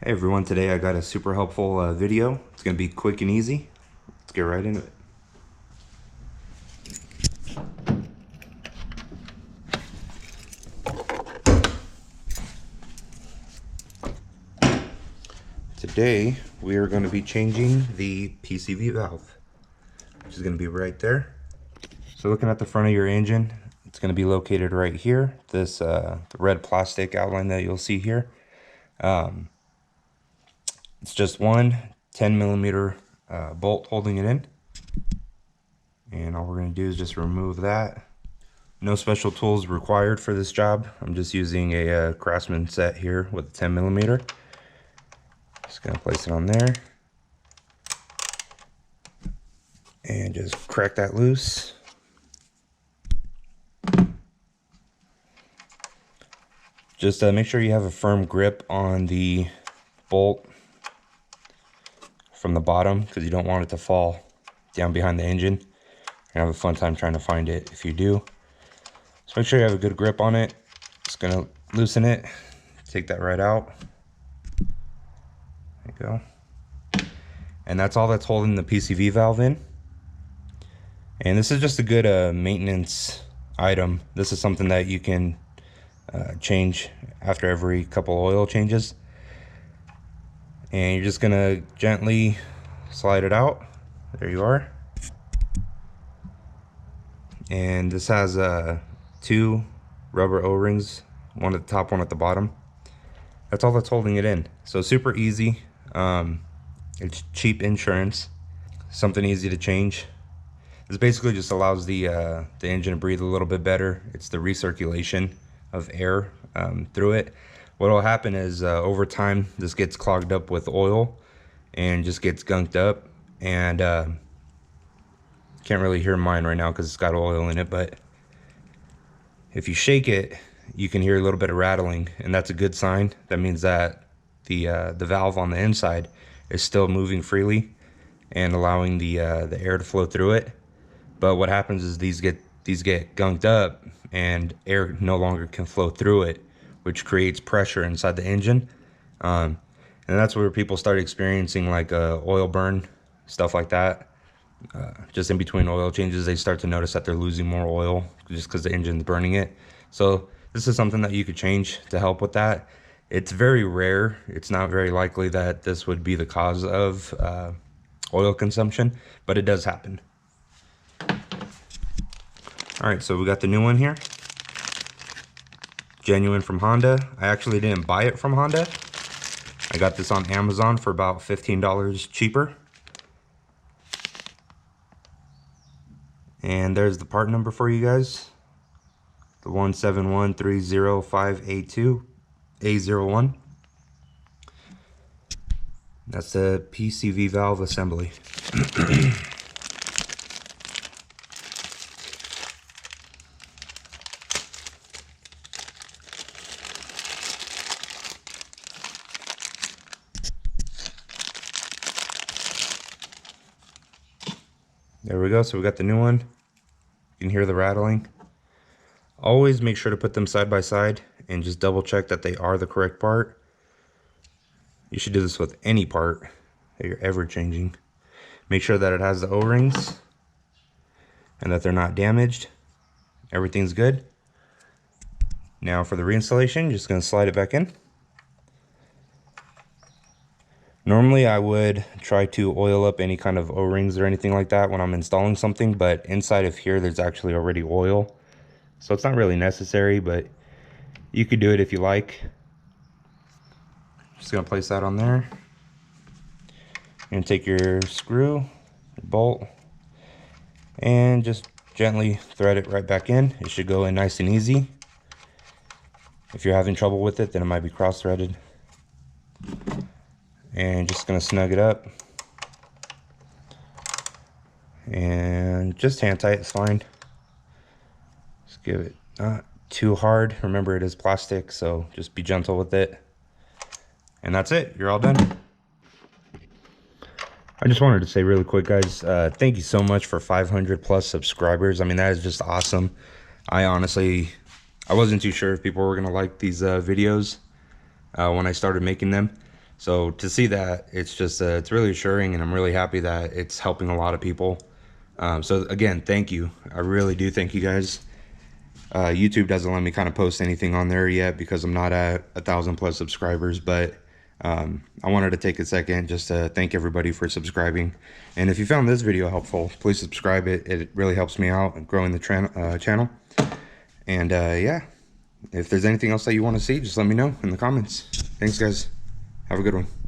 Hey everyone, today I got a super helpful video. It's going to be quick and easy. Let's get right into it. Today we are going to be changing the PCV valve, which is going to be right there. So looking at the front of your engine, it's going to be located right here. This the red plastic outline that you'll see here. It's just one 10mm bolt holding it in. And all we're going to do is just remove that. No special tools required for this job. I'm just using a Craftsman set here with a 10mm. Just going to place it on there. And just crack that loose. Just make sure you have a firm grip on the bolt from the bottom, because you don't want it to fall down behind the engine. You're gonna have a fun time trying to find it if you do. So make sure you have a good grip on it. Just gonna loosen it, take that right out. There you go. And that's all that's holding the PCV valve in. And this is just a good maintenance item. This is something that you can change after every couple oil changes. And you're just gonna gently slide it out. There you are. And this has two rubber O-rings, one at the top, one at the bottom. That's all that's holding it in. So super easy. It's cheap insurance, something easy to change. This basically just allows the engine to breathe a little bit better. It's the recirculation of air through it. What will happen is over time this gets clogged up with oil and just gets gunked up, and can't really hear mine right now because it's got oil in it, but if you shake it you can hear a little bit of rattling, and that's a good sign. That means that the valve on the inside is still moving freely and allowing the air to flow through it. But what happens is these get gunked up and air no longer can flow through it, which creates pressure inside the engine. And that's where people start experiencing like oil burn, stuff like that. Just in between oil changes, they start to notice that they're losing more oil just because the engine's burning it. So this is something that you could change to help with that. It's very rare. It's not very likely that this would be the cause of oil consumption, but it does happen. All right, so we got the new one here. Genuine from Honda. I actually didn't buy it from Honda. I got this on Amazon for about $15 cheaper. And there's the part number for you guys. The 1713058A01. That's the PCV valve assembly. There we go. So we got the new one. You can hear the rattling. Always make sure to put them side by side and just double check that they are the correct part. You should do this with any part that you're ever changing. Make sure that it has the O-rings and that they're not damaged. Everything's good. Now for the reinstallation, just going to slide it back in. Normally I would try to oil up any kind of O-rings or anything like that when I'm installing something, but inside of here there's actually already oil. So it's not really necessary, but you could do it if you like. Just gonna place that on there. And take your screw, your bolt, and just gently thread it right back in. It should go in nice and easy. If you're having trouble with it, then it might be cross-threaded. And just gonna snug it up. And just hand tight, it's fine. Just give it not too hard. Remember, it is plastic, so just be gentle with it. And that's it, you're all done. I just wanted to say really quick, guys, thank you so much for 500 plus subscribers. I mean, that is just awesome. I wasn't too sure if people were gonna like these videos when I started making them. So to see that, it's just it's really assuring, and I'm really happy that it's helping a lot of people. So again, thank you. I really do thank you guys. YouTube doesn't let me kind of post anything on there yet because I'm not at 1,000+ subscribers, but I wanted to take a second just to thank everybody for subscribing. And if you found this video helpful, please subscribe. It really helps me out in growing the channel. And yeah, if there's anything else that you want to see, just let me know in the comments. Thanks, guys. Have a good one.